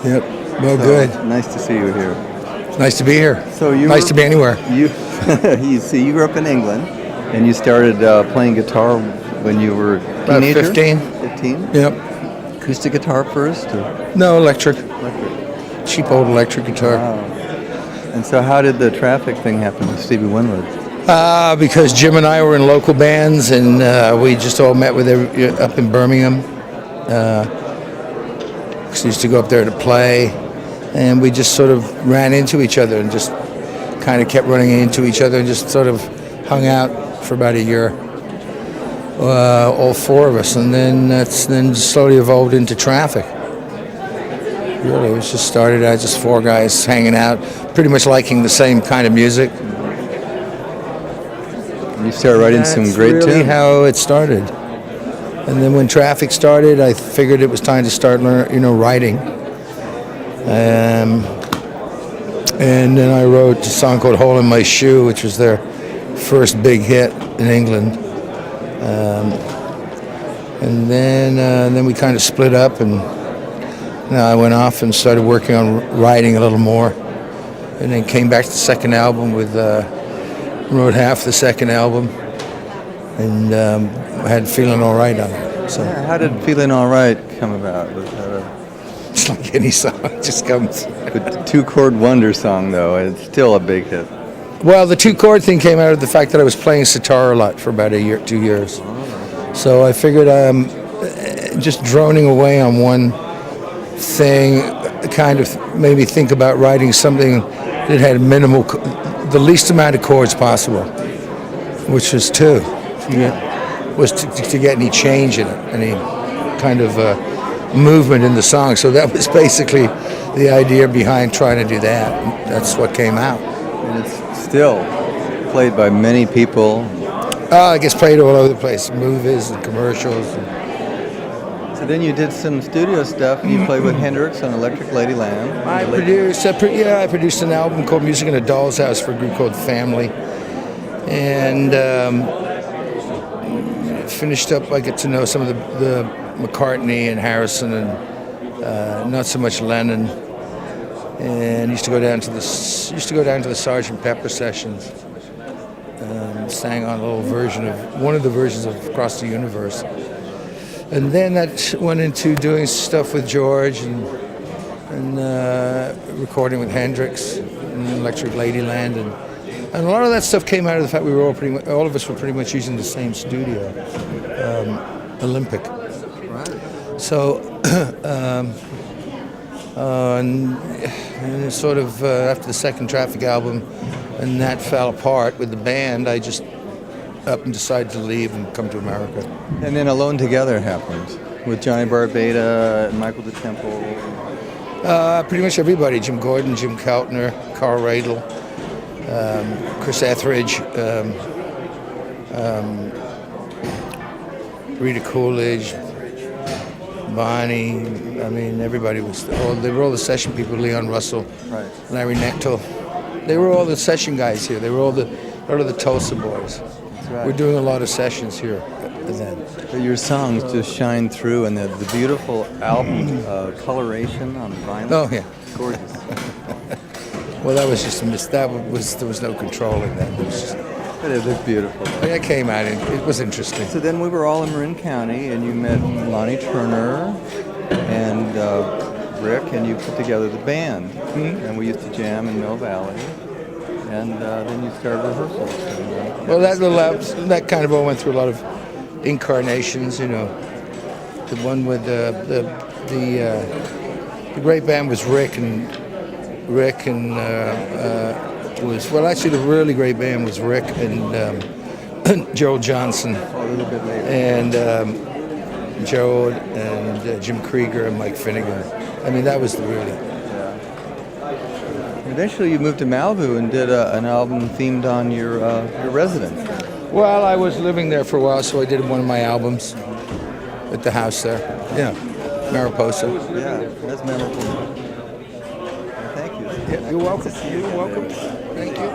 Yep. Well, good. Nice to see you here. It's nice to be here. So nice to be anywhere. You, you grew up in England, and you started playing guitar when you were a About teenager? 15. 15? Yep. Acoustic guitar first? Or? No, electric. Cheap old electric guitar. Wow. And so how did the Traffic thing happen with Stevie Winwood? Because Jim and I were in local bands, and we just all met with up in Birmingham. We used to go up there to play, and we just sort of ran into each other and just kind of kept running into each other and just sort of hung out for about a year, all four of us, and then slowly evolved into Traffic. Really, it was just started out just four guys hanging out, pretty much liking the same kind of music. You started writing some great tunes. That's really how it started. And then when Traffic started, I figured it was time to start writing. And then I wrote a song called "Hole in My Shoe," which was their first big hit in England. And then we kind of split up, and I went off and started working on writing a little more. And then came back to the second album wrote half the second album, and I had "Feeling All Right" on it. So yeah, how did "Feeling All Right" come about? Was that it's like any song, it just comes. a two-chord wonder song, though? It's still a big hit. Well, the two-chord thing came out of the fact that I was playing sitar a lot for about 2 years. So I figured just droning away on one thing kind of made me think about writing something that had the least amount of chords possible, which was two. To get any change in it, any kind of movement in the song. So that was basically the idea behind trying to do that. That's what came out. And it's still played by many people. It gets played all over the place, movies and commercials. So then you did some studio stuff. You played with Hendrix on Electric Ladyland. I produced an album called Music in a Doll's House for a group called Family. And finished up, I get to know some of the McCartney and Harrison and not so much Lennon. And used to go down to the Sgt. Pepper sessions. Sang on a little version of one of the versions of Across the Universe. And then that went into doing stuff with George and recording with Hendrix and Electric Ladyland, and a lot of that stuff came out of the fact we were all of us were pretty much using the same studio, Olympic. Right. So, and sort of after the second Traffic album, and that fell apart with the band, I just up and decided to leave and come to America. And then Alone Together happened with Johnny Barbada and Michael DeTemple. Pretty much everybody: Jim Gordon, Jim Keltner, Carl Radle, Chris Etheridge, Rita Coolidge, Bonnie. I mean, everybody was. They were all the session people. Leon Russell, right. Larry Knechtel. They were all the session guys here. They were all the Tulsa boys. Right. We're doing a lot of sessions here then. But your songs just shine through, and the beautiful album coloration on vinyl. Oh yeah, gorgeous. Well, that was just a there was no control in that. But it looked beautiful. It came out, and it was interesting. So then we were all in Marin County, and you met Lonnie Turner and Rick, and you put together the band. Mm-hmm. And we used to jam in Mill Valley. And then you started rehearsals. Well, that kind of all went through a lot of incarnations. The one with the great band was Rick and actually the really great band was Rick and Joel Johnson. A little bit later. And Joe and Jim Krieger and Mike Finnegan. I mean, that was the really. Eventually, you moved to Malibu and did an album themed on your residence. Well, I was living there for a while, so I did one of my albums at the house there. Yeah, Mariposa. Yeah, that's memorable. Thank you. Yeah, you're welcome. You're welcome. Thank you.